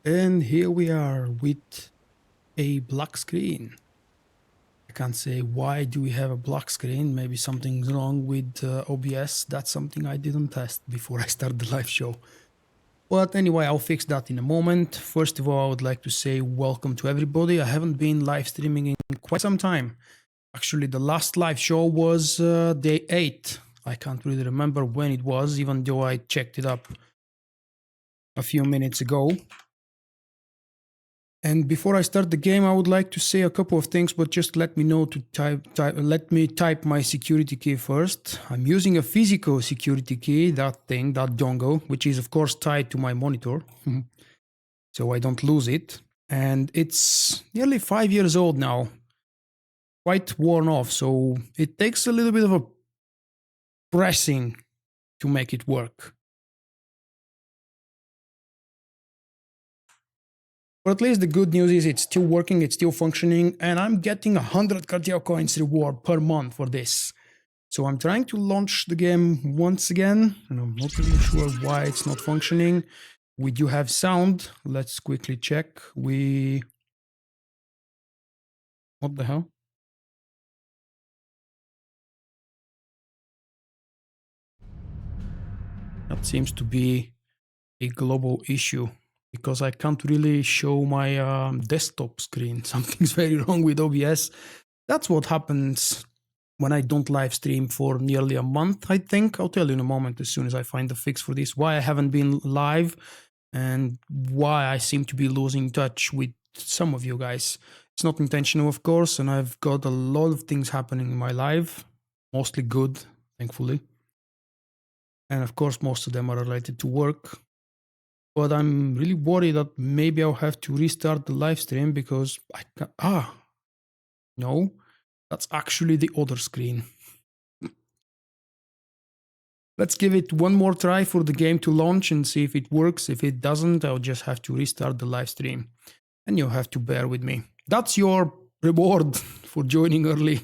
And here we are with a black screen. I can't say why do we have a black screen. Maybe something's wrong with OBS. That's something I didn't test before I start the live show. But anyway, I'll fix that in a moment. First of all, I would like to say welcome to everybody. I haven't been live streaming in quite some time. Actually, the last live show was day 8. I can't really remember when it was, even though I checked it up a few minutes ago. And before I start the game, I would like to say a couple of things, but just let me know to let me type my security key first. I'm using a physical security key, that dongle, which is of course tied to my monitor, so I don't lose it. And it's nearly 5 years old now, quite worn off, so it takes a little bit of a pressing to make it work. But at least the good news is it's still working, it's still functioning, and I'm getting 100 cartel coins reward per month for this. So I'm trying to launch the game once again, and I'm not really sure why it's not functioning. We do have sound. Let's quickly check. What the hell? That seems to be a global issue, because I can't really show my desktop screen. Something's very wrong with OBS. That's what happens when I don't live stream for nearly a month, I think. I'll tell you in a moment as soon as I find the fix for this, why I haven't been live and why I seem to be losing touch with some of you guys. It's not intentional, of course, and I've got a lot of things happening in my life, mostly good, thankfully. And of course, most of them are related to work. But I'm really worried that maybe I'll have to restart the live stream because I can't. No, that's actually the other screen. Let's give it one more try for the game to launch and see if it works. If it doesn't, I'll just have to restart the live stream. And you'll have to bear with me. That's your reward for joining early.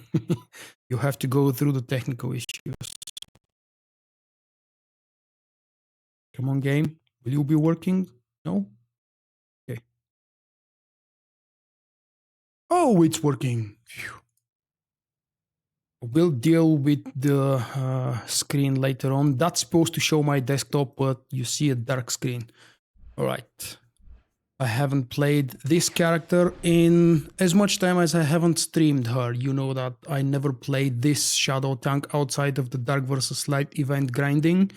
You have to go through the technical issues. Come on, game. Will you be working? No? Okay. Oh, it's working. Phew. We'll deal with the screen later on. That's supposed to show my desktop, but you see a dark screen. All right. I haven't played this character in as much time as I haven't streamed her. You know that I never played this shadow tank outside of the Dark vs. Light event grinding.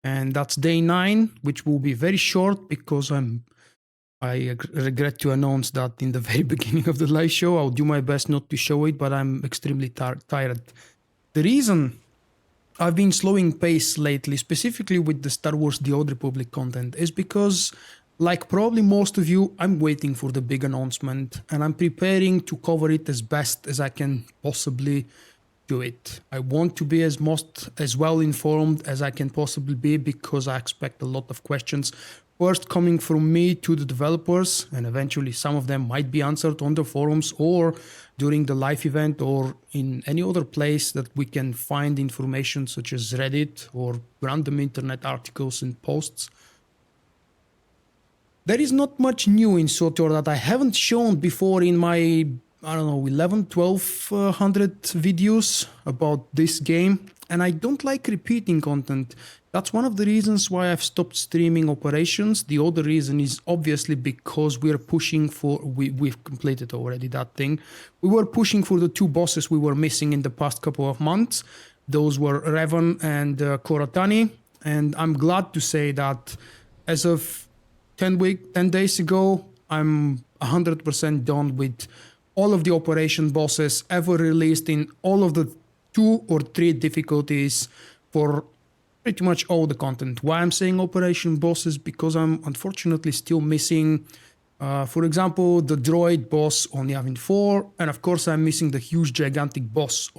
And that's day 9, which will be very short because I regret to announce that in the very beginning of the live show. I'll do my best not to show it, but I'm extremely tired. The reason I've been slowing pace lately, specifically with the Star Wars The Old Republic content, is because, like probably most of you, I'm waiting for the big announcement and I'm preparing to cover it as best as I can possibly do it. I want to be as well informed as I can possibly be because I expect a lot of questions. First coming from me to the developers, and eventually some of them might be answered on the forums or during the live event or in any other place that we can find information such as Reddit or random internet articles and posts. There is not much new in SWTOR that I haven't shown before in my, 1200 videos about this game, and I don't like repeating content. That's one of the reasons why I've stopped streaming operations. The other reason is obviously because we're pushing for, we've completed already that thing. We were pushing for the 2 bosses we were missing in the past couple of months. Those were Revan and Koratani, and I'm glad to say that as of 10 days ago, I'm 100% done with all of the operation bosses ever released in all of the 2 or 3 difficulties for pretty much all the content. Why I'm saying operation bosses? Because I'm unfortunately still missing, for example, the Droid boss on Yavin 4, and of course I'm missing the huge gigantic boss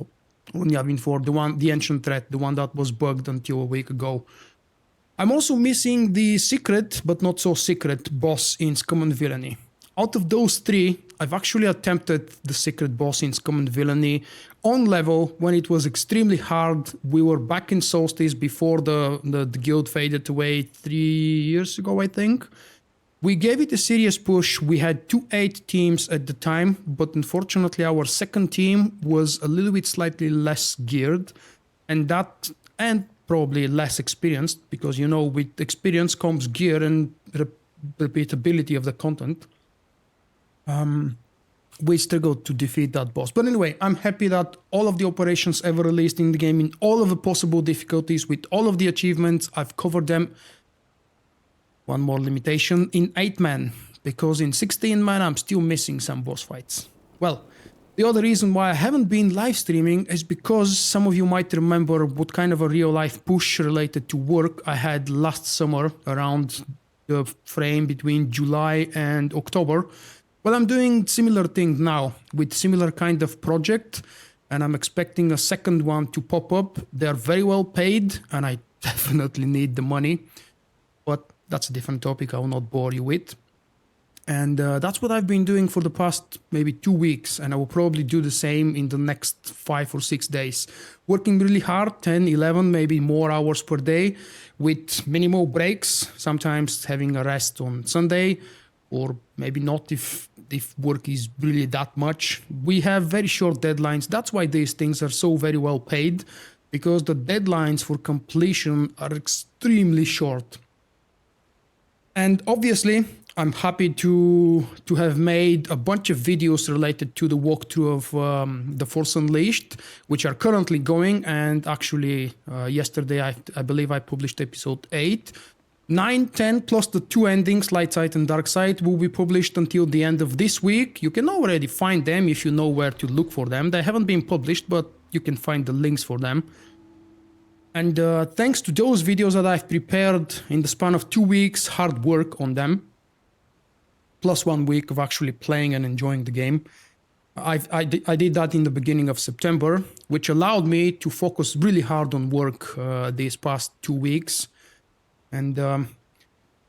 on Yavin 4, the ancient threat, the one that was bugged until a week ago. I'm also missing the secret, but not so secret, boss in Scum and Villainy. Out of those 3, I've actually attempted the secret boss in Scum and Villainy on level when it was extremely hard. We were back in Solstice before the guild faded away 3 years ago, I think. We gave it a serious push. We had 2-8 teams at the time, but unfortunately our second team was a little bit slightly less geared, and probably less experienced, because you know, with experience comes gear and repeatability of the content. We struggled to defeat that boss. But anyway, I'm happy that all of the operations ever released in the game, in all of the possible difficulties, with all of the achievements, I've covered them. One more limitation, in 8-man, because in 16-man I'm still missing some boss fights. Well, the other reason why I haven't been live streaming is because some of you might remember what kind of a real life push related to work I had last summer around the frame between July and October. Well, I'm doing similar thing now with similar kind of project, and I'm expecting a second one to pop up. They're very well paid and I definitely need the money, but that's a different topic I will not bore you with. And that's what I've been doing for the past maybe 2 weeks, and I will probably do the same in the next 5 or 6 days. Working really hard, 10, 11, maybe more hours per day, with minimal breaks, sometimes having a rest on Sunday, or maybe not if work is really that much. We have very short deadlines. That's why these things are so very well paid, because the deadlines for completion are extremely short. And obviously, I'm happy to have made a bunch of videos related to the walkthrough of The Force Unleashed, which are currently going. And actually, yesterday, I believe I published episode 8. 9, 10, plus the 2 endings, Light Side and Dark Side, will be published until the end of this week. You can already find them if you know where to look for them. They haven't been published, but you can find the links for them. And thanks to those videos that I've prepared in the span of 2 weeks, hard work on them, plus 1 week of actually playing and enjoying the game, I did that in the beginning of September, which allowed me to focus really hard on work these past 2 weeks. And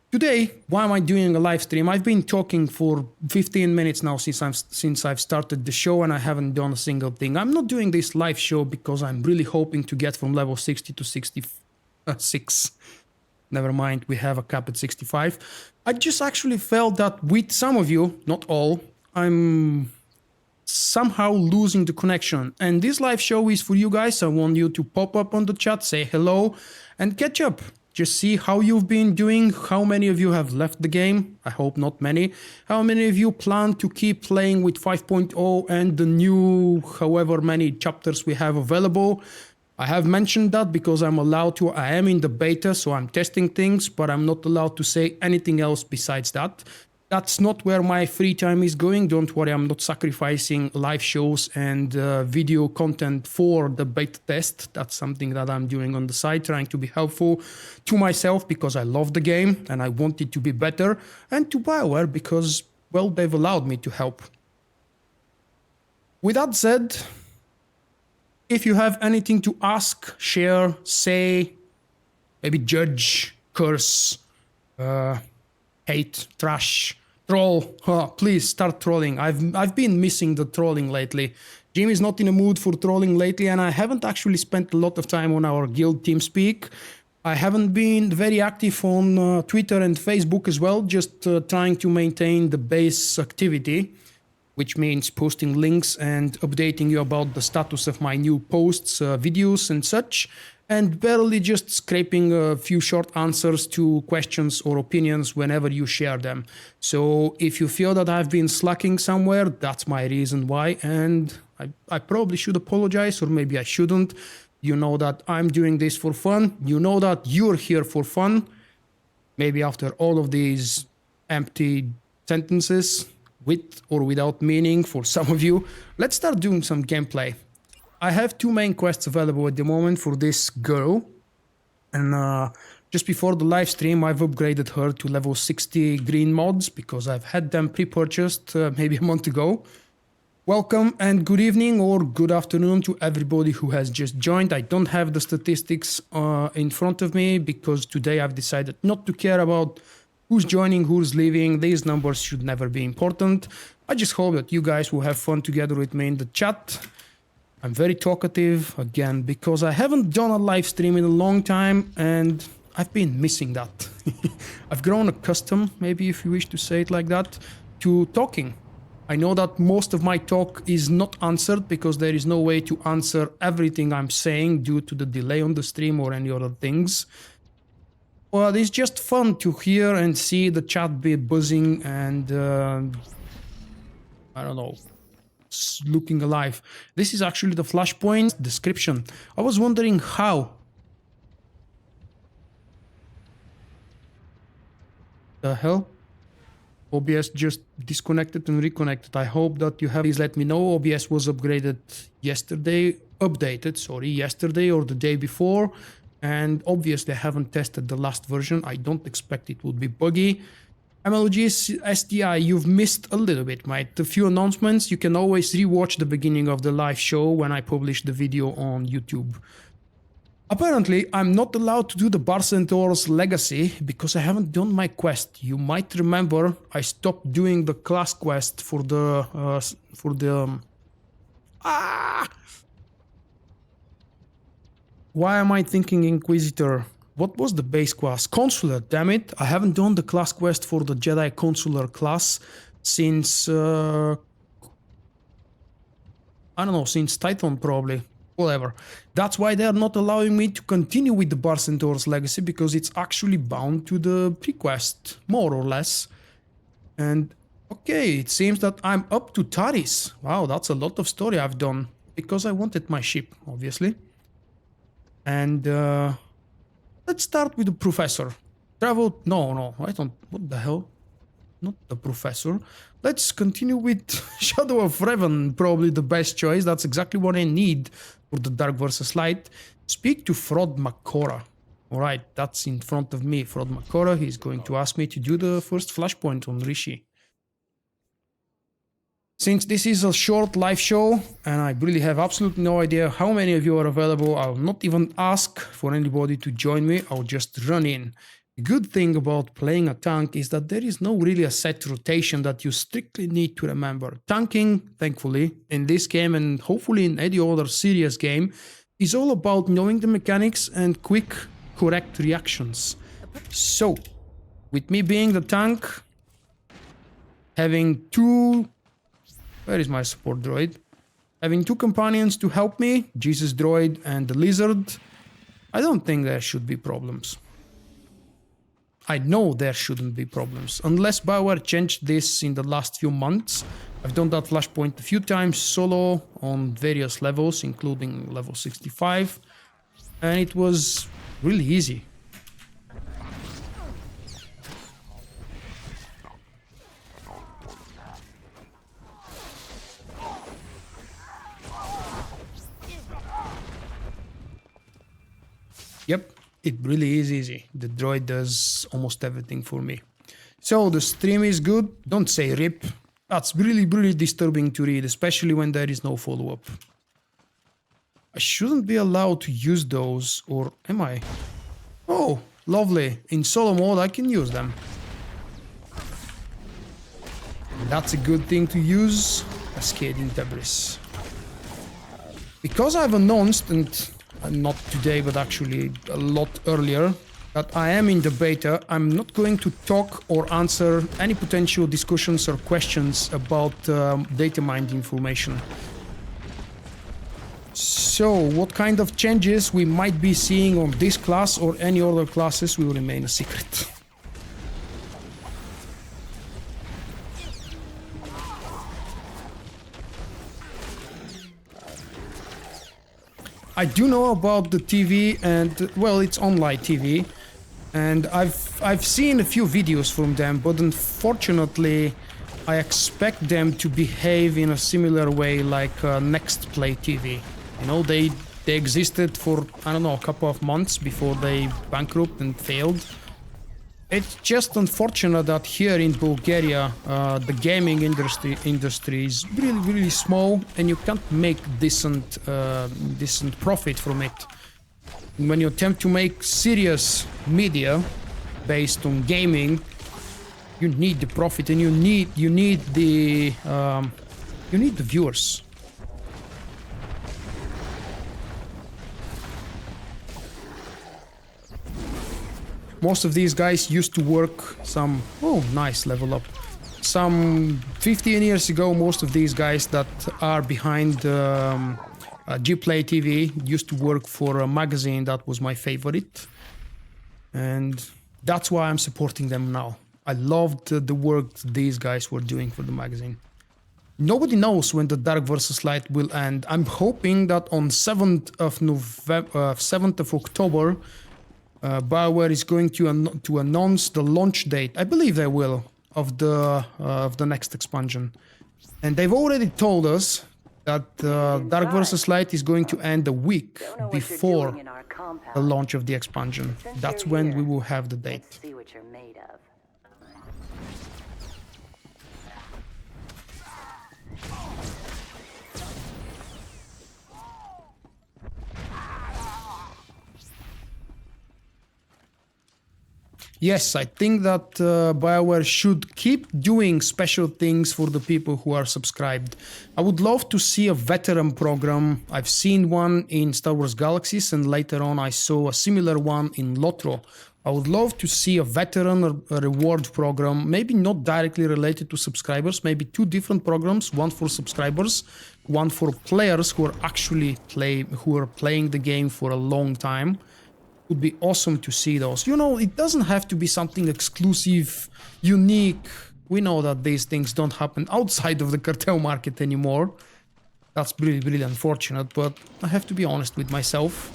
today, why am I doing a live stream? I've been talking for 15 minutes now since I've started the show, and I haven't done a single thing. I'm not doing this live show because I'm really hoping to get from level 60 to 66. Never mind, we have a cap at 65. I just actually felt that with some of you, not all, I'm somehow losing the connection. And this live show is for you guys. I want you to pop up on the chat, say hello, and catch up. Just see how you've been doing, how many of you have left the game, I hope not many, how many of you plan to keep playing with 5.0 and the new however many chapters we have available. I have mentioned that because I'm allowed to. I am in the beta, so I'm testing things, but I'm not allowed to say anything else besides that. That's not where my free time is going. Don't worry, I'm not sacrificing live shows and video content for the beta test. That's something that I'm doing on the side, trying to be helpful to myself because I love the game and I want it to be better, and to Bioware because, well, they've allowed me to help. With that said, if you have anything to ask, share, say, maybe judge, curse, hate, trash, troll, please start trolling. I've been missing the trolling lately. Jim is not in a mood for trolling lately, and I haven't actually spent a lot of time on our guild TeamSpeak. I haven't been very active on Twitter and Facebook as well, just trying to maintain the base activity, which means posting links and updating you about the status of my new posts, videos and such, and barely just scraping a few short answers to questions or opinions whenever you share them. So if you feel that I've been slacking somewhere, that's my reason why, and I probably should apologize, or maybe I shouldn't. You know that I'm doing this for fun. You know that you're here for fun. Maybe after all of these empty sentences, with or without meaning for some of you, let's start doing some gameplay. I have 2 main quests available at the moment for this girl, and just before the live stream I've upgraded her to level 60 green mods because I've had them pre-purchased maybe a month ago. Welcome and good evening or good afternoon to everybody who has just joined. I don't have the statistics in front of me because today I've decided not to care about who's joining, who's leaving. These numbers should never be important. I just hope that you guys will have fun together with me in the chat. I'm very talkative, again, because I haven't done a live stream in a long time and I've been missing that. I've grown accustomed, maybe if you wish to say it like that, to talking. I know that most of my talk is not answered because there is no way to answer everything I'm saying due to the delay on the stream or any other things. But it's just fun to hear and see the chat be buzzing and I don't know, looking alive. This is actually the Flashpoint description. I was wondering how. The hell? OBS just disconnected and reconnected. I hope that you have. Please let me know. OBS was updated yesterday or the day before. And obviously I haven't tested the last version. I don't expect it would be buggy. MLG SDI, you've missed a little bit, mate. A few announcements. You can always rewatch the beginning of the live show when I publish the video on YouTube. Apparently, I'm not allowed to do the SWTOR's legacy because I haven't done my quest. You might remember I stopped doing the class quest for the Why am I thinking Inquisitor? What was the base class? Consular, damn it. I haven't done the class quest for the Jedi Consular class since I don't know, since Titan probably. Whatever. That's why they are not allowing me to continue with the SWTOR's legacy because it's actually bound to the pre-quest, more or less. And okay, it seems that I'm up to Taris. Wow, that's a lot of story I've done because I wanted my ship, obviously. And let's start with the professor. Travel. No, I don't. What the hell? Not the professor. Let's continue with Shadow of Revan, probably the best choice. That's exactly what I need for the Dark versus Light. Speak to Frod Makora. Alright, that's in front of me. Frod Makora, he's going to ask me to do the first Flashpoint on Rishi. Since this is a short live show, and I really have absolutely no idea how many of you are available, I'll not even ask for anybody to join me, I'll just run in. The good thing about playing a tank is that there is no really a set rotation that you strictly need to remember. Tanking, thankfully, in this game and hopefully in any other serious game, is all about knowing the mechanics and quick, correct reactions. So, with me being the tank, having two... Where is my support droid? Having two companions to help me, Jesus Droid and the Lizard, I don't think there should be problems. I know there shouldn't be problems, unless Bioware changed this in the last few months. I've done that Flashpoint a few times solo on various levels, including level 65, and it was really easy. Yep. It really is easy. The droid does almost everything for me. So the stream is good. Don't say rip. That's really, really disturbing to read, especially when there is no follow-up. I shouldn't be allowed to use those, or am I? Oh, lovely. In solo mode I can use them. That's a good thing to use. Cascading debris. Because I've announced, and not today, but actually a lot earlier, that I am in the beta, I'm not going to talk or answer any potential discussions or questions about data mined information. So, what kind of changes we might be seeing on this class or any other classes will remain a secret. I do know about the TV and, well, it's online TV, and I've seen a few videos from them, but unfortunately I expect them to behave in a similar way like Next Play TV. You know, they existed for, I don't know, a couple of months before they bankrupted and failed. It's just unfortunate that here in Bulgaria, the gaming industry is really, really small, and you can't make decent profit from it. When you attempt to make serious media based on gaming, you need the profit, and you need the viewers. Most of these guys used to work some... Oh, nice, level up. Some 15 years ago, most of these guys that are behind Gplay TV used to work for a magazine that was my favorite. And that's why I'm supporting them now. I loved the work these guys were doing for the magazine. Nobody knows when the Dark vs. Light will end. I'm hoping that on 7th of October, Bioware is going to announce the launch date. I believe they will, of the next expansion. And they've already told us that Dark vs. Light is going to end a week before the launch of the expansion. That's when we will have the date. Let's see what you're made of. Yes, I think that Bioware should keep doing special things for the people who are subscribed. I would love to see a veteran program. I've seen one in Star Wars Galaxies, and later on I saw a similar one in LOTRO. I would love to see a veteran reward program, maybe not directly related to subscribers, maybe two different programs, one for subscribers, one for players who are actually playing the game for a long time. Would be awesome to see those. You know, it doesn't have to be something exclusive, unique. We know that these things don't happen outside of the cartel market anymore. That's really, really unfortunate, but I have to be honest with myself.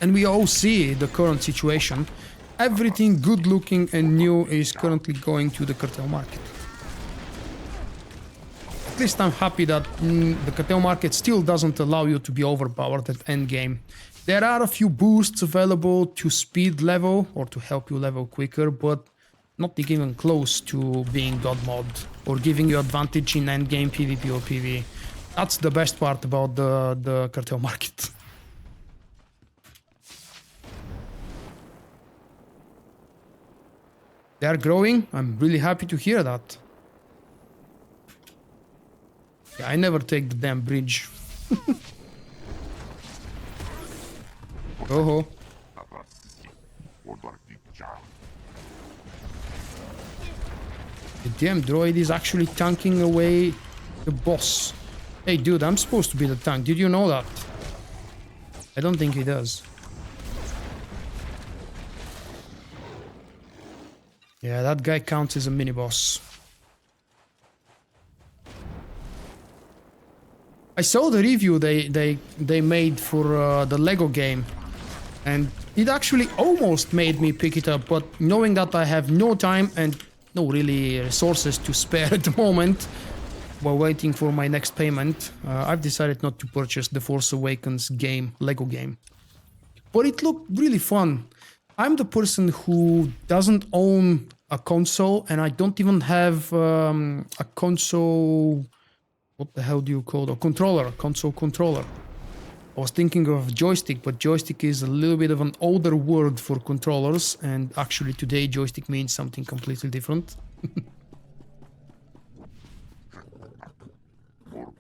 And we all see the current situation. Everything good looking and new is currently going to the cartel market. At least I'm happy that the cartel market still doesn't allow you to be overpowered at endgame. There are a few boosts available to speed level or to help you level quicker, but not even close to being God mod or giving you advantage in endgame PvP or PvE. That's the best part about the cartel market. They are growing. I'm really happy to hear that. Yeah, I never take the damn bridge. Oh. The damn droid is actually tanking away the boss. Hey dude, I'm supposed to be the tank. Did you know that? I don't think he does. Yeah, that guy counts as a mini-boss. I saw the review they made for the Lego game, and it actually almost made me pick it up, but knowing that I have no time and no really resources to spare at the moment while waiting for my next payment, I've decided not to purchase the Force Awakens game, Lego game. But it looked really fun. I'm the person who doesn't own a console, and I don't even have a console... What the hell do you call it? A controller, a console controller. I was thinking of joystick, but joystick is a little bit of an older word for controllers, and actually today joystick means something completely different.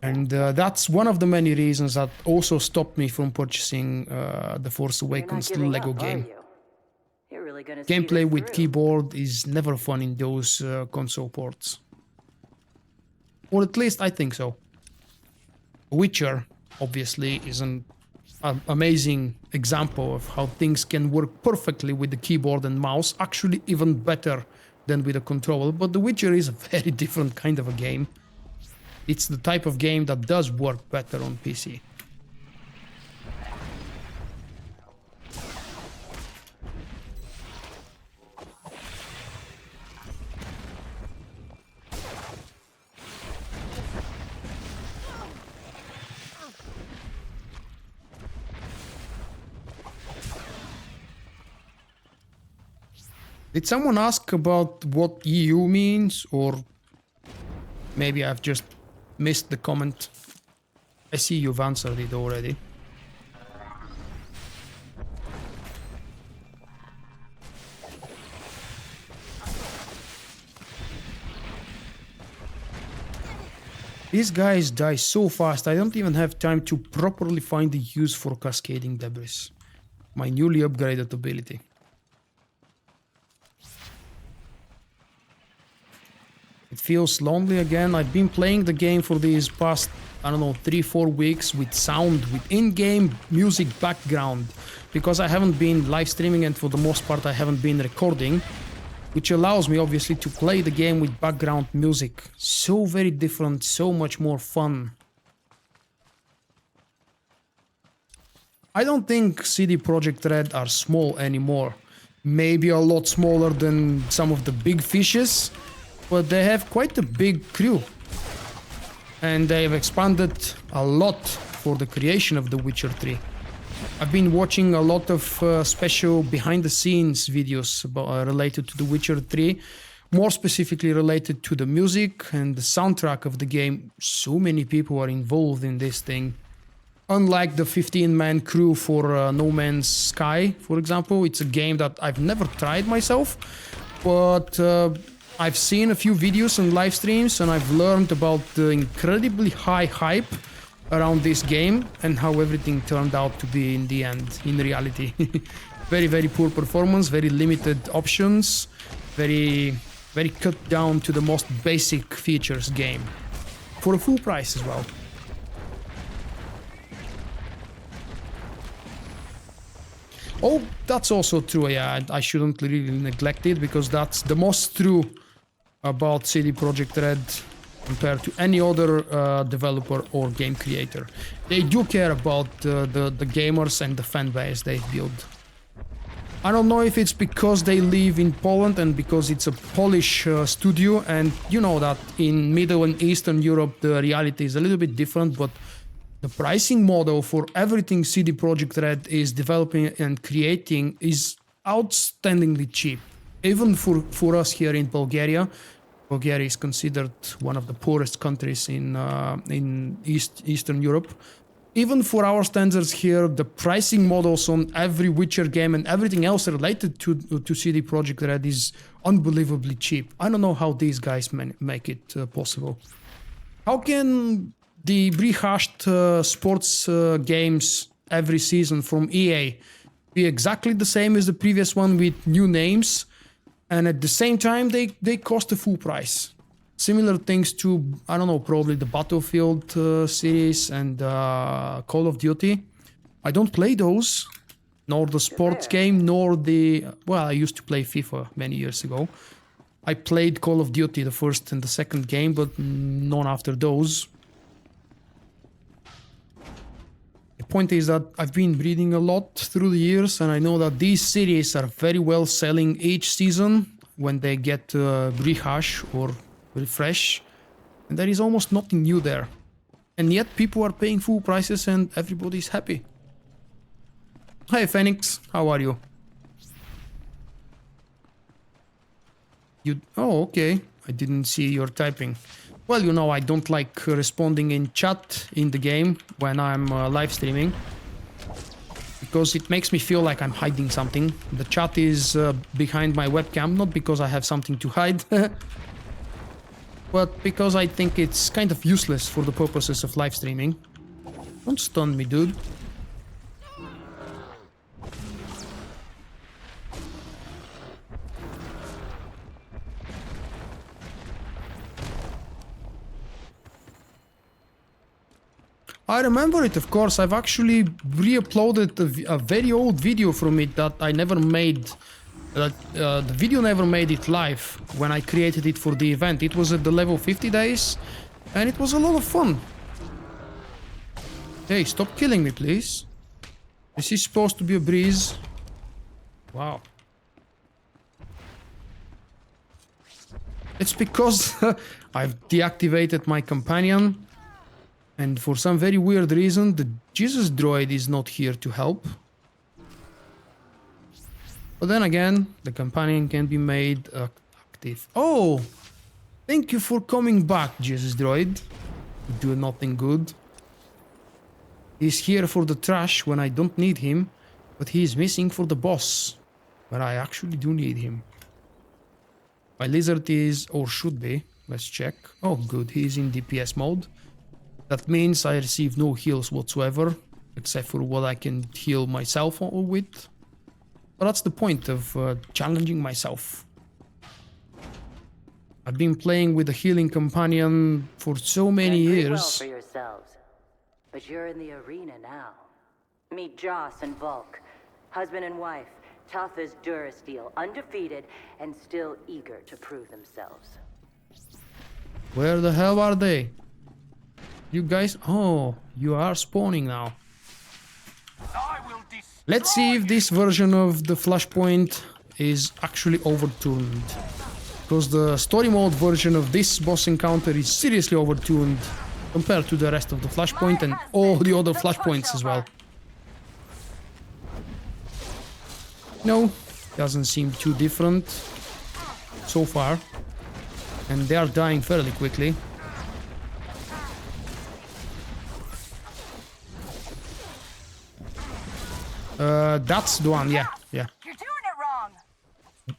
And that's one of the many reasons that also stopped me from purchasing the Force Awakens Lego game. Really Gameplay with keyboard is never fun in those console ports. Or at least I think so. Witcher, obviously, is an amazing example of how things can work perfectly with the keyboard and mouse, actually even better than with a controller, but The Witcher is a very different kind of a game. It's the type of game that does work better on PC. Did someone ask about what EU means, or maybe I've just missed the comment? I see you've answered it already. These guys die so fast, I don't even have time to properly find the use for cascading debris. My newly upgraded ability. It feels lonely again. I've been playing the game for these past, I don't know, 3-4 weeks with sound, with in-game music background, because I haven't been live streaming and for the most part I haven't been recording, which allows me obviously to play the game with background music. So very different, so much more fun. I don't think CD Projekt Red are small anymore. Maybe a lot smaller than some of the big fishes, but they have quite a big crew. And they have expanded a lot for the creation of The Witcher 3. I've been watching a lot of special behind-the-scenes videos related to The Witcher 3, more specifically related to the music and the soundtrack of the game. So many people are involved in this thing. Unlike the 15-man crew for No Man's Sky, for example, it's a game that I've never tried myself, but I've seen a few videos and live streams and I've learned about the incredibly high hype around this game and how everything turned out to be in the end, in reality. Very, very poor performance, very limited options, very cut down to the most basic features game. For a full price as well. Oh, that's also true, yeah, I shouldn't really neglect it, because that's the most true about CD Projekt Red compared to any other developer or game creator. They do care about the gamers and the fan base they've built. I don't know if it's because they live in Poland and because it's a Polish studio, and you know that in Middle and Eastern Europe the reality is a little bit different, but the pricing model for everything CD Projekt Red is developing and creating is outstandingly cheap. Even for us here in Bulgaria. Bulgaria is considered one of the poorest countries in Eastern Europe. Even for our standards here, the pricing models on every Witcher game and everything else related to CD Projekt Red is unbelievably cheap. I don't know how these guys make it possible. How can the rehashed sports games every season from EA be exactly the same as the previous one with new names, and at the same time they cost a full price? Similar things to, I don't know, probably the Battlefield series and Call of Duty. I don't play those, nor the sports game, nor the... Well, I used to play FIFA many years ago. I played Call of Duty, the first and the second game, but none after those. The point is that I've been reading a lot through the years, and I know that these series are very well selling each season when they get rehash or refresh, and there is almost nothing new there. And yet people are paying full prices and everybody's happy. Hi Phoenix, how are you? Oh, okay. I didn't see your typing. Well, you know, I don't like responding in chat in the game when I'm live streaming, because it makes me feel like I'm hiding something. The chat is behind my webcam, not because I have something to hide, but because I think it's kind of useless for the purposes of live streaming. Don't stun me, dude. I remember it, of course. I've actually re-uploaded a very old video from it that I never made. The video never made it live when I created it for the event. It was at the level 50 days, and it was a lot of fun. Hey, stop killing me, please. This is supposed to be a breeze. Wow. It's because I've deactivated my companion. And for some very weird reason, the Jesus droid is not here to help. But then again, the companion can be made active. Oh! Thank you for coming back, Jesus droid. You do nothing good. He's here for the trash when I don't need him, but he is missing for the boss, where I actually do need him. My lizard is, or should be, let's check. Oh good, he's in DPS mode. That means I receive no heals whatsoever, except for what I can heal myself with. But that's the point of challenging myself. I've been playing with a healing companion for so many Done pretty well years. for yourselves. But you're in the arena now. Meet Joss and Vulkk. Husband and wife. Tough as Durasteel. Undefeated and still eager to prove themselves. Where the hell are they? You guys... Oh, you are spawning now. Let's see if this version of the Flashpoint is actually overtuned. Because the story mode version of this boss encounter is seriously overtuned compared to the rest of the Flashpoint and all the other Flashpoints as well. No, doesn't seem too different so far. And they are dying fairly quickly. That's the one, yeah. You're doing it wrong.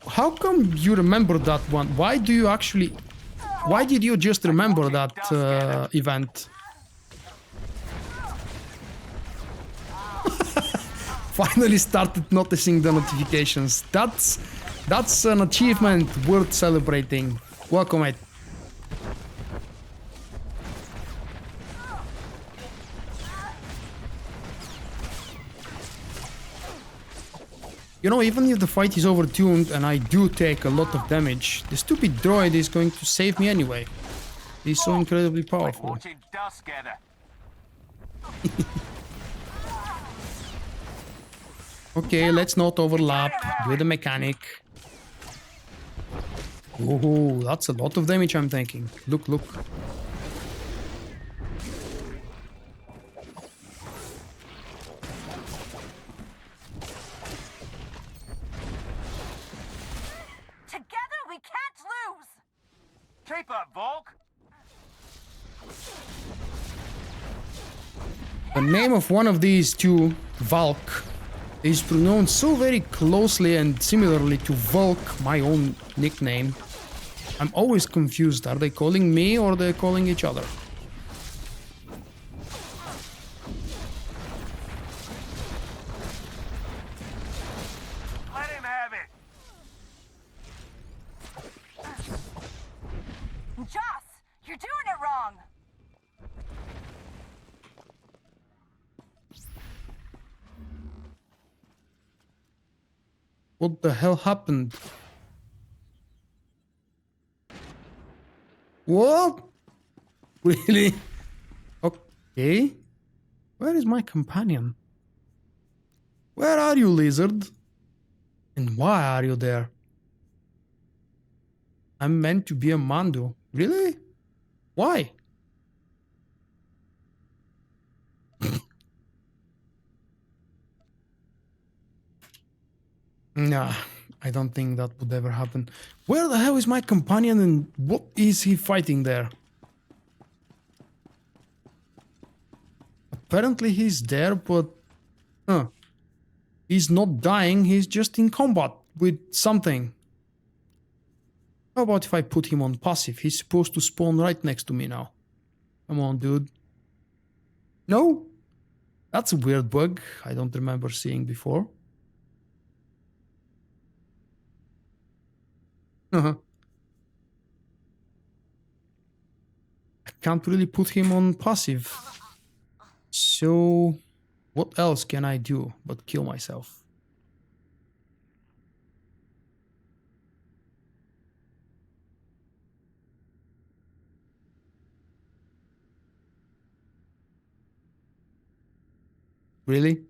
How come you remember that one? Why do you actually... Why did you just remember that event? Finally started noticing the notifications. That's an achievement worth celebrating. Welcome, mate. You know, even if the fight is overtuned and I do take a lot of damage, the stupid droid is going to save me anyway. He's so incredibly powerful. Okay, let's not overlap. Do the mechanic. Oh, that's a lot of damage I'm taking. Look, look. Together we can't lose. Keep up, Vulkk. The name of one of these two, Vulkk, is pronounced so very closely and similarly to Vulkk, my own nickname. I'm always confused. Are they calling me or are they calling each other? Let him have it. Joss, you're doing it wrong. What the hell happened? What? Really? Okay. Where is my companion? Where are you, lizard? And why are you there? I'm meant to be a Mando. Really? Why? Nah, I don't think that would ever happen. Where the hell is my companion and what is he fighting there? Apparently he's there, but... He's not dying, he's just in combat with something. How about if I put him on passive? He's supposed to spawn right next to me now. Come on, dude. No? That's a weird bug I don't remember seeing before. I can't really put him on passive. So, what else can I do but kill myself? Really?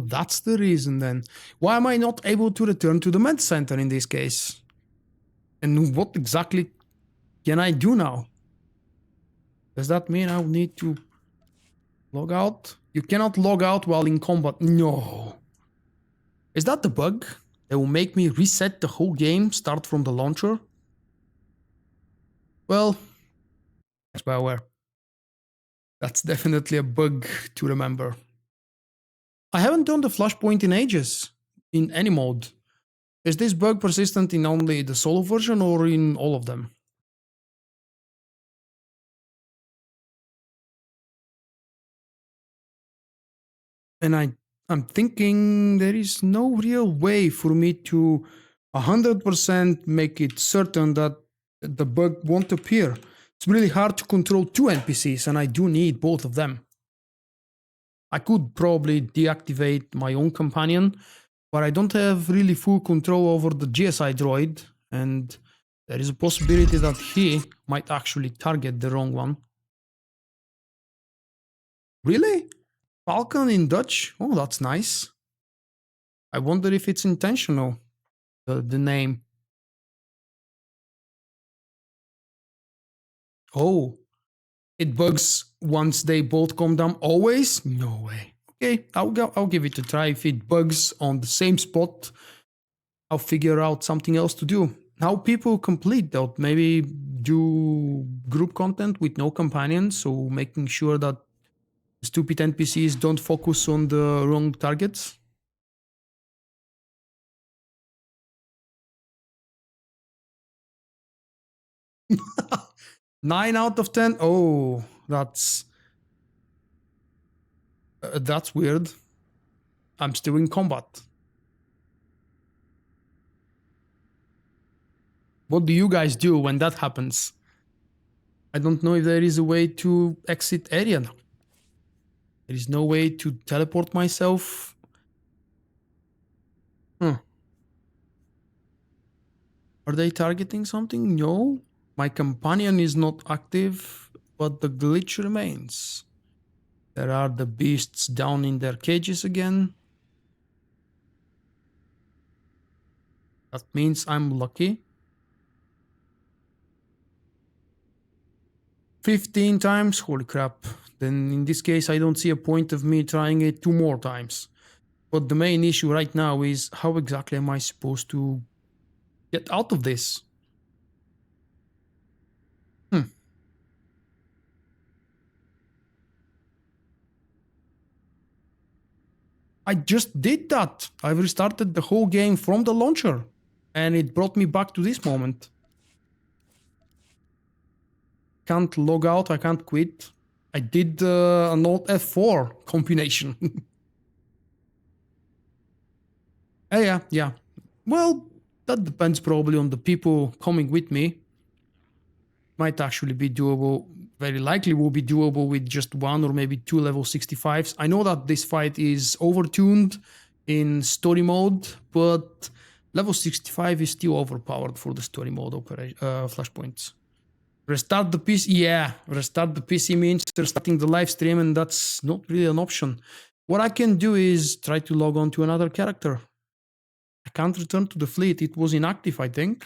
That's the reason then. Why am I not able to return to the med center in this case? And what exactly can I do now? Does that mean I need to log out? You cannot log out while in combat. No. Is that the bug that will make me reset the whole game, start from the launcher? Well, that's Bioware. That's definitely a bug to remember. I haven't done the Flashpoint in ages, in any mode. Is this bug persistent in only the solo version or in all of them? And I'm thinking there is no real way for me to 100% make it certain that the bug won't appear. It's really hard to control two NPCs, and I do need both of them. I could probably deactivate my own companion, but I don't have really full control over the GSI droid, and there is a possibility that he might actually target the wrong one. Really? Falcon in Dutch? Oh, that's nice. I wonder if it's intentional, the name. Oh, it bugs once they both come down. Always? No way. Okay, I'll give it a try. If it bugs on the same spot, I'll figure out something else to do. How people complete that? Maybe do group content with no companions, so making sure that stupid NPCs don't focus on the wrong targets. Nine out of 10. Oh, that's weird. I'm still in combat. What do you guys do when that happens? I don't know if there is a way to exit area now. There is no way to teleport myself. Are they targeting something? No. My companion is not active, but the glitch remains. There are the beasts down in their cages again. That means I'm lucky. 15 times? Holy crap. Then in this case, I don't see a point of me trying it 2 more times. But the main issue right now is how exactly am I supposed to get out of this? I just did that. I restarted the whole game from the launcher, and it brought me back to this moment. Can't log out, I can't quit. I did an Alt F4 combination. Yeah. Well, that depends probably on the people coming with me. Might actually be doable, very likely will be doable with just 1 or maybe 2 level 65s. I know that this fight is overtuned in story mode, but level 65 is still overpowered for the story mode flashpoints. Restart the PC, yeah, restart the PC means restarting the live stream, and that's not really an option. What I can do is try to log on to another character. I can't return to the fleet, it was inactive, I think.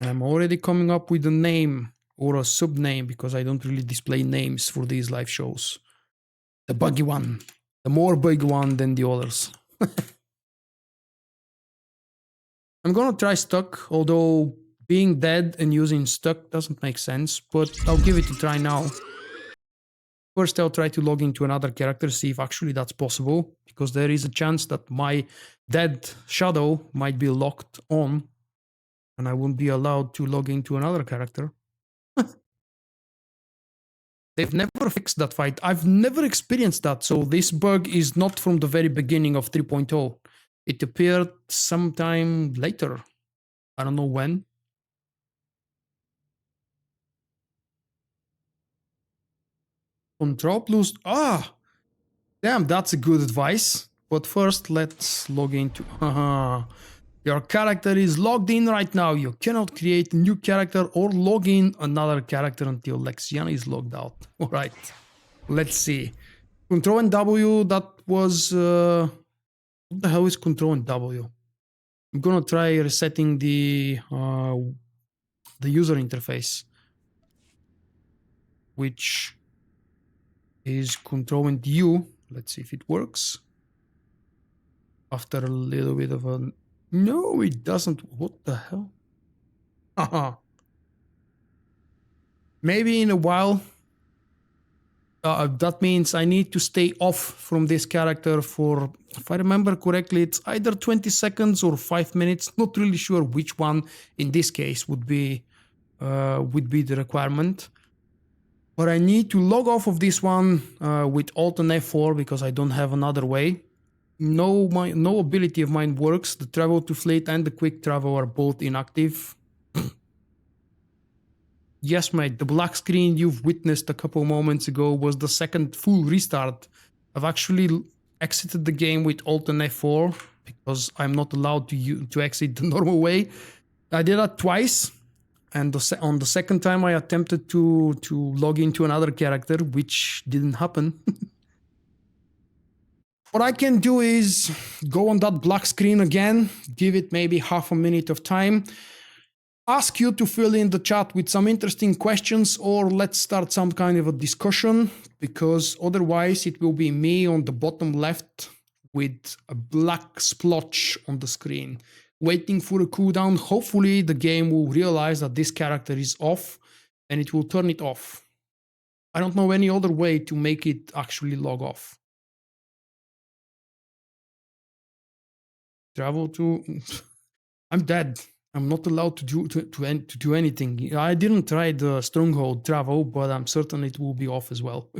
I'm already coming up with a name or a sub-name because I don't really display names for these live shows. The buggy one. The more buggy one than the others. I'm gonna try stuck, although being dead and using stuck doesn't make sense, but I'll give it a try now. First, I'll try to log into another character, see if actually that's possible, because there is a chance that my dead shadow might be locked on and I won't be allowed to log into another character. They've never fixed that fight. I've never experienced that, so this bug is not from the very beginning of 3.0. It appeared sometime later. I don't know when. Control plus... damn, that's a good advice. But first, let's log into... Your character is logged in right now. You cannot create a new character or log in another character until Lexiana is logged out. All right, let's see. Control and W, that was... what the hell is Control and W? I'm gonna try resetting the user interface, which is Control and U. Let's see if it works. After a little bit of a... No, it doesn't. What the hell? Maybe in a while. That means I need to stay off from this character for, if I remember correctly, it's either 20 seconds or 5 minutes. Not really sure which one in this case would be the requirement. but I need to log off of this one with Alt and F4 because I don't have another way. No ability of mine works. The travel to fleet and the quick travel are both inactive. Yes, mate, the black screen you've witnessed a couple moments ago was the second full restart. I've actually exited the game with Alt and F4 because I'm not allowed to exit the normal way. I did that twice, and on the second time I attempted to log into another character, which didn't happen. What I can do is go on that black screen again, give it maybe half a minute of time, ask you to fill in the chat with some interesting questions, or let's start some kind of a discussion, because otherwise it will be me on the bottom left with a black splotch on the screen, waiting for a cooldown. Hopefully the game will realize that this character is off and it will turn it off. I don't know any other way to make it actually log off. Travel to... I'm dead. I'm not allowed to do anything. I didn't try the stronghold travel, but I'm certain it will be off as well.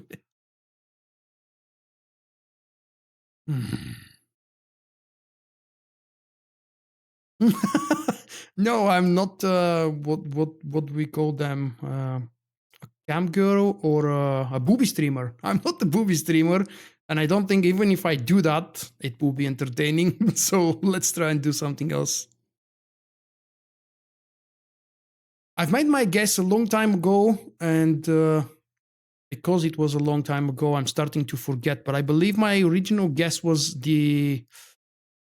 No, I'm not what we call them, a cam girl or a booby streamer. I'm not a booby streamer, and I don't think even if I do that, it will be entertaining. So let's try and do something else. I've made my guess a long time ago, and because it was a long time ago, I'm starting to forget. But I believe my original guess was the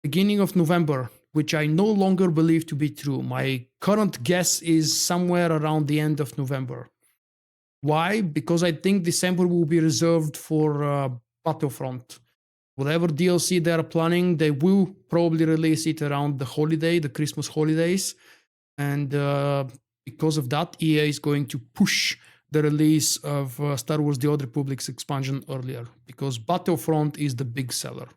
beginning of November, which I no longer believe to be true. My current guess is somewhere around the end of November. Why? Because I think December will be reserved for Battlefront. Whatever DLC they're planning, they will probably release it around the holiday, the Christmas holidays. And because of that, EA is going to push the release of Star Wars The Old Republic's expansion earlier, because Battlefront is the big seller.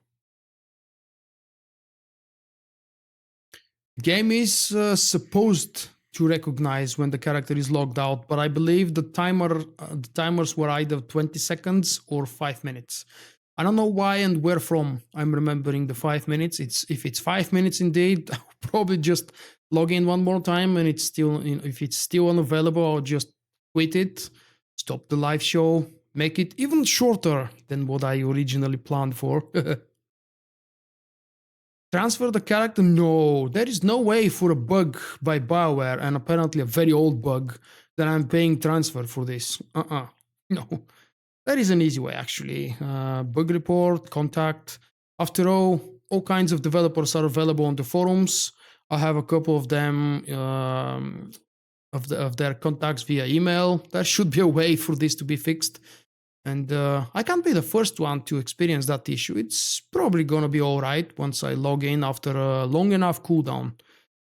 The game is supposed to recognize when the character is logged out, but I believe the timers were either 20 seconds or 5 minutes. I don't know why and where from I'm remembering the 5 minutes. If it's 5 minutes indeed, I'll probably just log in one more time, and if it's still unavailable, I'll just quit it, stop the live show, make it even shorter than what I originally planned for. Transfer the character? No, there is no way for a bug by Bioware, and apparently a very old bug, that I'm paying transfer for this. No. There is an easy way, actually. Bug report, contact. After all kinds of developers are available on the forums. I have a couple of them, of their contacts via email. There should be a way for this to be fixed. And I can't be the first one to experience that issue. It's probably going to be all right once I log in after a long enough cooldown.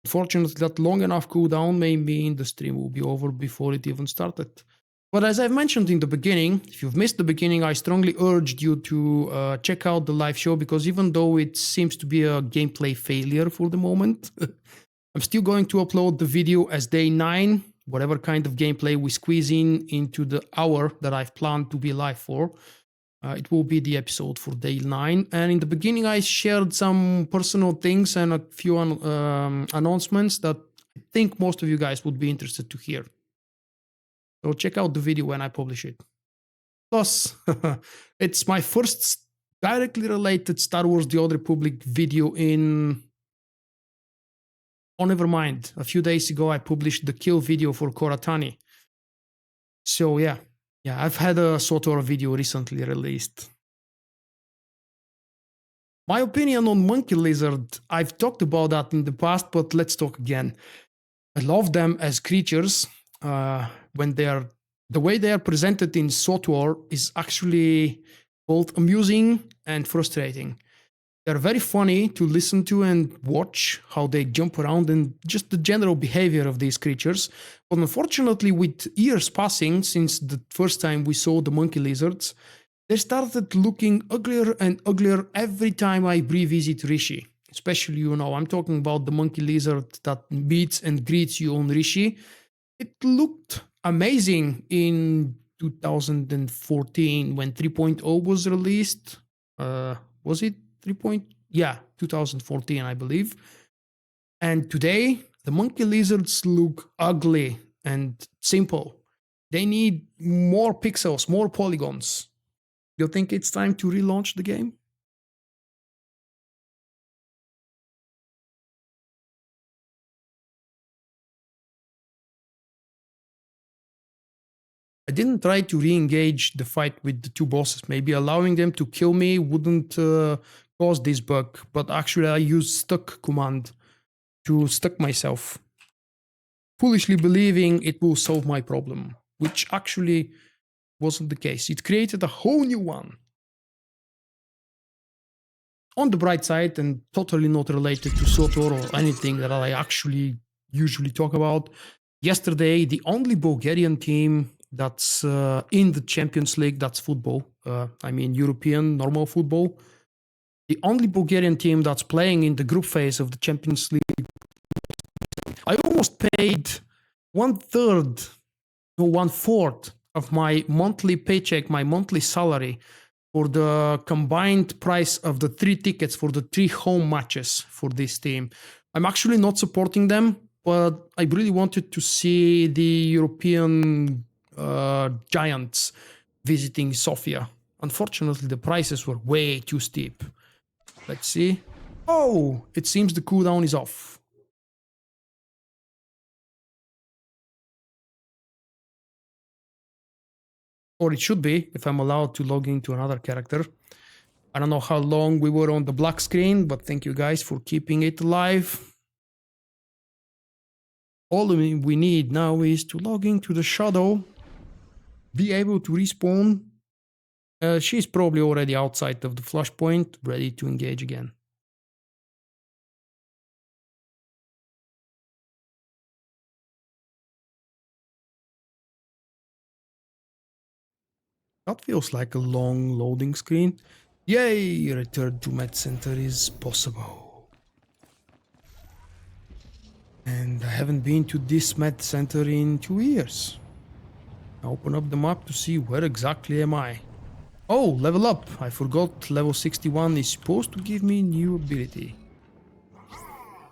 Unfortunately, that long enough cooldown may mean the stream will be over before it even started. But as I've mentioned in the beginning, if you've missed the beginning, I strongly urged you to check out the live show, because even though it seems to be a gameplay failure for the moment, I'm still going to upload the video as day 9. Whatever kind of gameplay we squeeze into the hour that I've planned to be live for, it will be the episode for day 9. And in the beginning, I shared some personal things and a few announcements that I think most of you guys would be interested to hear. So check out the video when I publish it. Plus, it's my first directly related Star Wars The Old Republic video in... Oh, never mind. A few days ago, I published the kill video for Koratani. So yeah, I've had a SWTOR video recently released. My opinion on Monkey Lizard, I've talked about that in the past, but let's talk again. I love them as creatures. When the way they are presented in SWTOR is actually both amusing and frustrating. They're very funny to listen to and watch how they jump around and just the general behavior of these creatures. But unfortunately, with years passing since the first time we saw the monkey lizards, they started looking uglier and uglier every time I revisit Rishi. Especially, I'm talking about the monkey lizard that meets and greets you on Rishi. It looked amazing in 2014 when 3.0 was released. Was it 3. Yeah, 2014, I believe. And today, the monkey lizards look ugly and simple. They need more pixels, more polygons. You think it's time to relaunch the game? I didn't try to re-engage the fight with the two bosses. Maybe allowing them to kill me wouldn't cause this bug, but actually I used stuck command to stuck myself, foolishly believing it will solve my problem, which actually wasn't the case. It created a whole new one. On the bright side, and totally not related to SWTOR or anything that I actually usually talk about, yesterday the only Bulgarian team that's in the Champions League, that's football, I mean European normal football, the only Bulgarian team that's playing in the group phase of the Champions League, I almost paid 1/3, no 1/4 of my monthly paycheck, my monthly salary, for the combined price of the 3 tickets for the 3 home matches for this team. I'm actually not supporting them, but I really wanted to see the European giants visiting Sofia. Unfortunately, the prices were way too steep. Let's see. Oh, it seems the cooldown is off. Or it should be, if I'm allowed to log into another character. I don't know how long we were on the black screen, but thank you guys for keeping it alive. All we need now is to log into the shadow, be able to respawn. She's probably already outside of the Flashpoint, ready to engage again. That feels like a long loading screen. Yay! Return to Med Center is possible. And I haven't been to this Med Center in 2 years. I open up the map to see where exactly am I. Oh, level up! I forgot level 61 is supposed to give me new ability.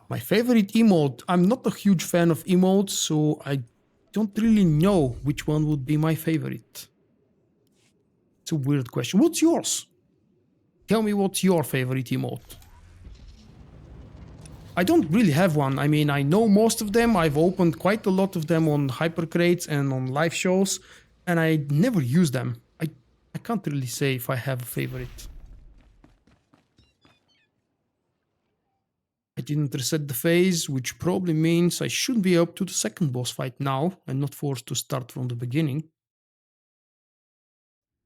My favorite emote. I'm not a huge fan of emotes, so I don't really know which one would be my favorite. It's a weird question. What's yours? Tell me what's your favorite emote. I don't really have one. I mean, I know most of them. I've opened quite a lot of them on hypercrates and on live shows, and I never use them. I can't really say if I have a favorite. I didn't reset the phase, which probably means I should be up to the second boss fight now and not forced to start from the beginning.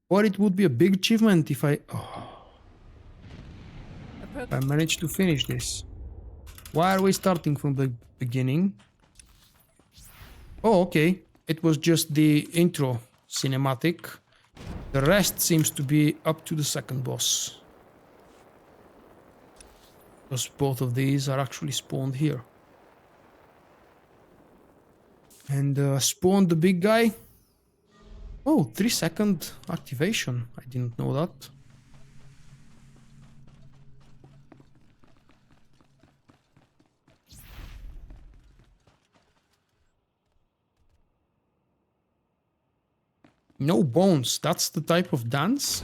Or it would be a big achievement if I managed to finish this. Why are we starting from the beginning? Oh, okay. It was just the intro cinematic. The rest seems to be up to the second boss. Because both of these are actually spawned here. And spawned the big guy. Oh, 3-second activation. I didn't know that. No bones. That's the type of dance?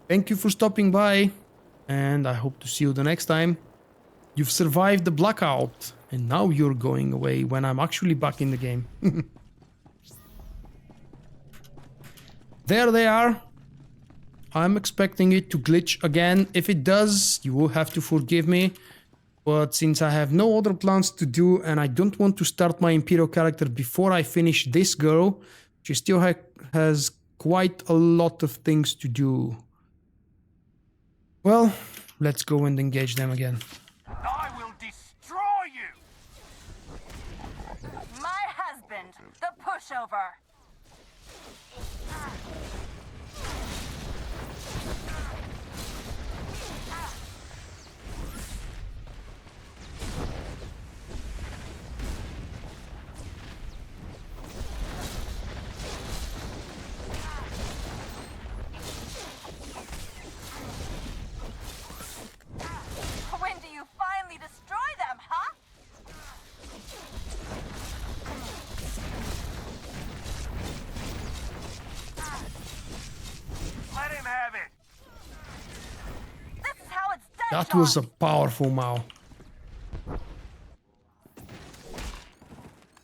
Thank you for stopping by. And I hope to see you the next time. You've survived the blackout. And now you're going away when I'm actually back in the game. There they are. I'm expecting it to glitch again. If it does, you will have to forgive me. But since I have no other plans to do and I don't want to start my Imperial character before I finish this girl, she still has quite a lot of things to do. Well, let's go and engage them again. I will destroy you! My husband, the pushover. That was a powerful Mao.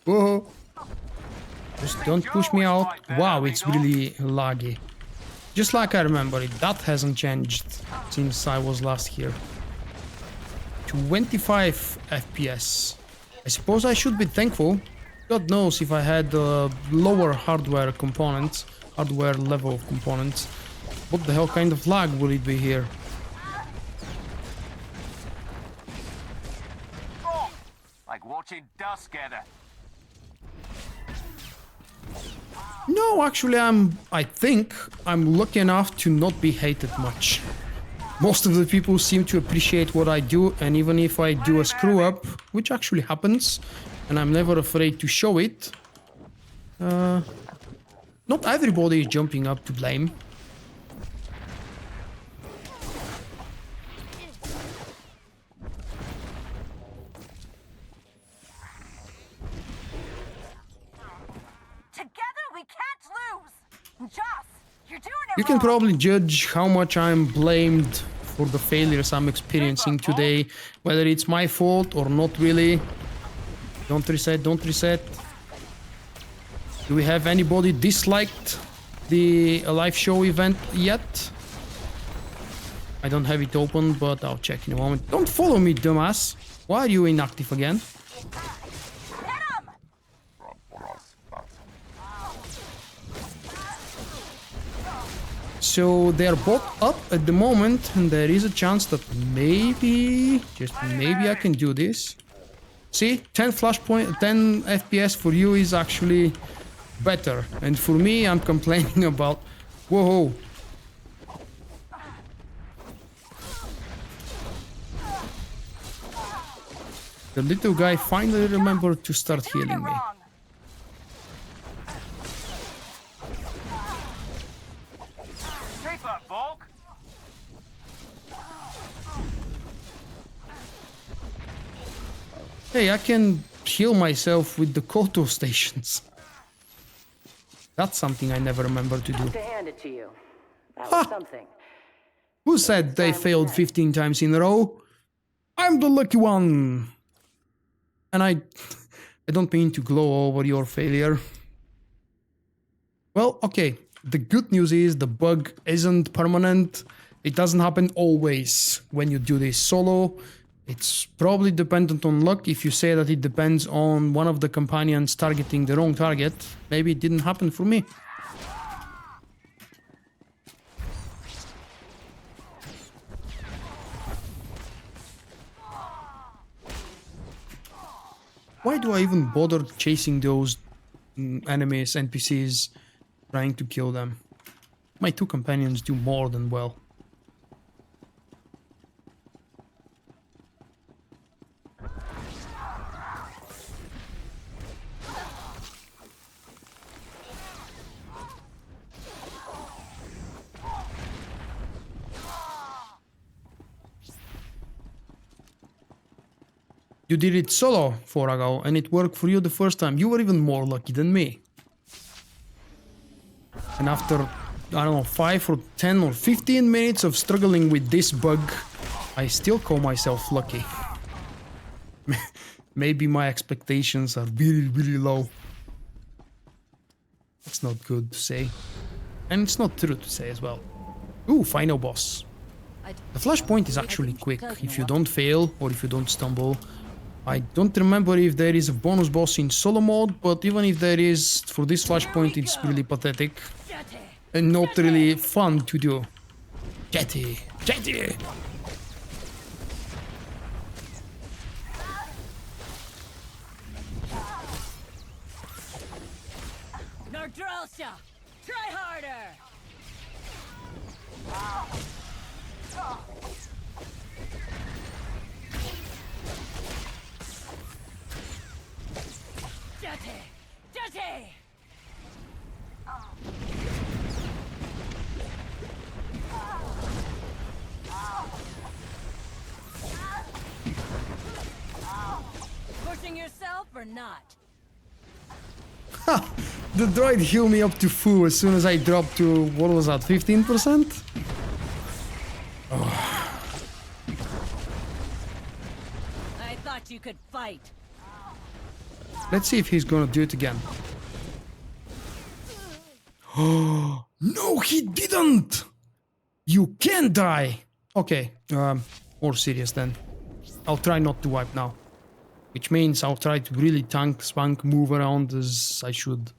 Whoa. Just don't push me out. Wow, it's really laggy. Just like I remember it. That hasn't changed since I was last here. 25 FPS. I suppose I should be thankful. God knows if I had lower hardware components, hardware level of components. What the hell kind of lag will it be here? Like watching dust gather. No, actually I think I'm lucky enough to not be hated much. Most of the people seem to appreciate what I do, and even if I do a screw up, which actually happens, and I'm never afraid to show it, not everybody is jumping up to blame. Together we can't lose. Joss, you're doing it You can wrong. probably judge how much I'm blamed for the failures I'm experiencing today, whether it's my fault or not really. Don't reset, don't reset. Do we have anybody disliked the live show event yet? I don't have it open, but I'll check in a moment. Don't follow me, dumbass. Why are you inactive again? So they're both up at the moment, and there is a chance that maybe, just maybe I can do this. See, 10 flashpoint, 10 FPS for you is actually better, and for me, I'm complaining about. Whoa! The little guy finally remembered to start Doing it healing me. wrong. Keep up, Vulkk. Hey, I can heal myself with the Koto stations. That's something I never remember to do. To hand it to you. That Ha! was something. Who said they failed 15 times in a row? I'm the lucky one! And I don't mean to glow over your failure. Well, okay. The good news is the bug isn't permanent. It doesn't happen always when you do this solo. It's probably dependent on luck. If you say that it depends on one of the companions targeting the wrong target, maybe it didn't happen for me. Why do I even bother chasing those enemies, NPCs, trying to kill them? My two companions do more than well. You did it solo, Forago, and it worked for you the first time. You were even more lucky than me. And after, I don't know, 5 or 10 or 15 minutes of struggling with this bug, I still call myself lucky. Maybe my expectations are really, really low. That's not good to say. And it's not true to say as well. Ooh, final boss. The flashpoint is actually quick if you don't fail or if you don't stumble. I don't remember if there is a bonus boss in solo mode, but even if there is, for this flashpoint it's really pathetic and not really fun to do. Jetty! Jetty! Nardrosha, try harder. Jetty, jetty. Pushing yourself or not? Ha! The droid healed me up to full as soon as I dropped to, what was that, 15%? Oh. you could fight. Let's see if he's gonna do it again. Oh, no, he didn't! You can die! Okay, more serious then. I'll try not to wipe now. Which means I'll try to really tank, spunk, move around as I should.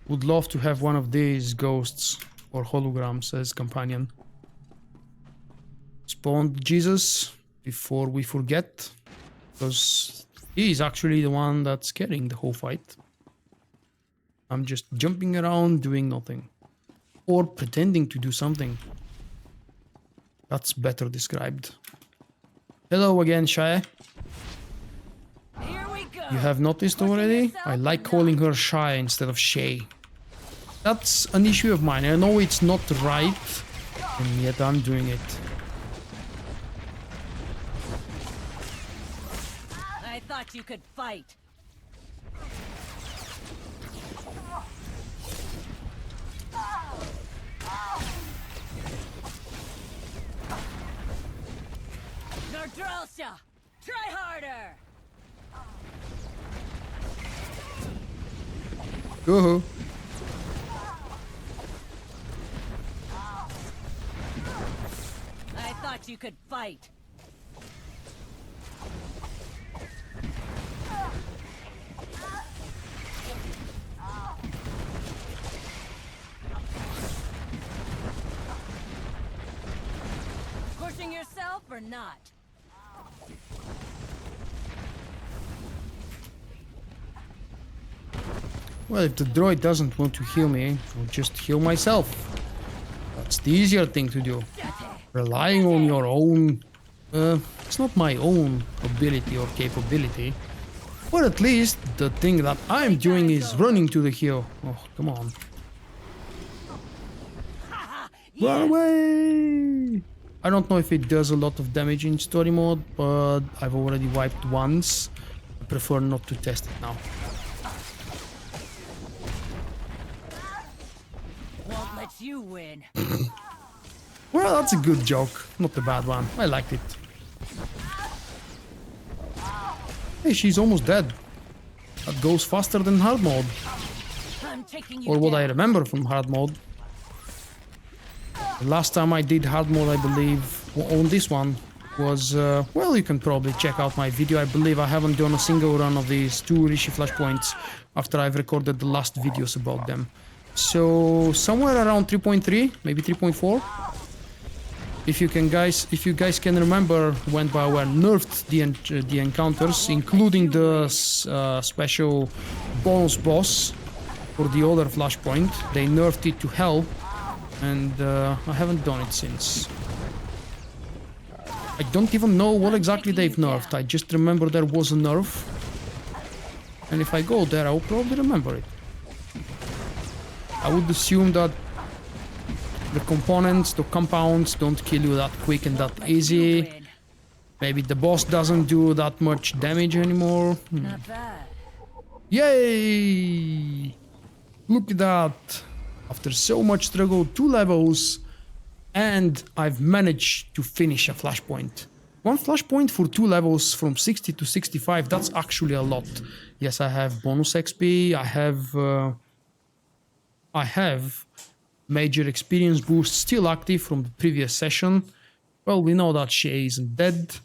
Would love to have one of these ghosts or holograms as companion. Spawn Jesus before we forget, because he is actually the one that's carrying the whole fight. I'm just jumping around doing nothing. Or pretending to do something. That's better described. Hello again, Shae. Here we go. You have noticed already? I like calling her Shae instead of Shae. That's an issue of mine. I know it's not right, and yet I'm doing it. I thought you could fight. Nordrelsha, try harder. Woohoo. I thought you could fight. Pushing yourself or not? Well, if the droid doesn't want to heal me, I'll just heal myself. That's the easier thing to do. Relying on your own... it's not my own ability or capability. But at least the thing that I'm doing is running to the heal. Oh, come on. Run away! I don't know if it does a lot of damage in story mode, but I've already wiped once. I prefer not to test it now. Won't let you win. Well, that's a good joke. Not a bad one. I liked it. Hey, she's almost dead. That goes faster than hard mode. I'm taking you Or what down. I remember from hard mode. The last time I did hard mode, I believe, on this one, was... well, you can probably check out my video. I believe I haven't done a single run of these 2 Rishi Flashpoints after I've recorded the last videos about them. So, somewhere around 3.3, maybe 3.4. If you guys can remember when Bioware nerfed the encounters, including the special bonus boss for the other Flashpoint, they nerfed it to hell, and I haven't done it since. I don't even know what exactly they've nerfed. I just remember there was a nerf, and if I go there, I'll probably remember it. I would assume that the components, the compounds don't kill you that quick and that easy. Maybe the boss doesn't do that much damage anymore. Not bad. Yay! Look at that. After so much struggle, 2 levels, and I've managed to finish a Flashpoint. 1 Flashpoint for 2 levels from 60 to 65, that's actually a lot. Yes, I have bonus XP, I have major experience boost still active from the previous session. Well, we know that Shae isn't dead,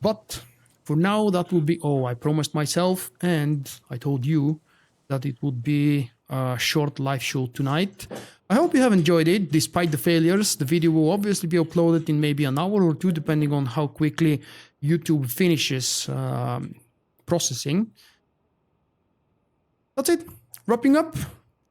but for now that will be all. I promised myself and I told you that it would be a short live show tonight. I hope you have enjoyed it despite the failures. The video will obviously be uploaded in maybe an hour or 2 depending on how quickly YouTube finishes processing. That's it. Wrapping up.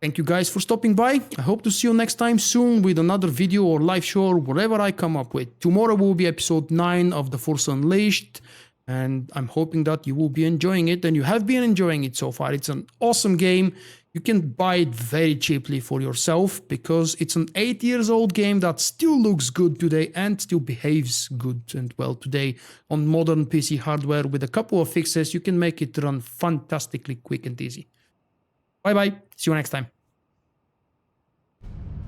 Thank you guys for stopping by. I hope to see you next time soon with another video or live show or whatever I come up with. Tomorrow will be episode 9 of The Force Unleashed, and I'm hoping that you will be enjoying it, and you have been enjoying it so far. It's an awesome game. You can buy it very cheaply for yourself because it's an 8 years old game that still looks good today and still behaves good and well today on modern PC hardware. With a couple of fixes, you can make it run fantastically quick and easy. Bye bye. See you next time.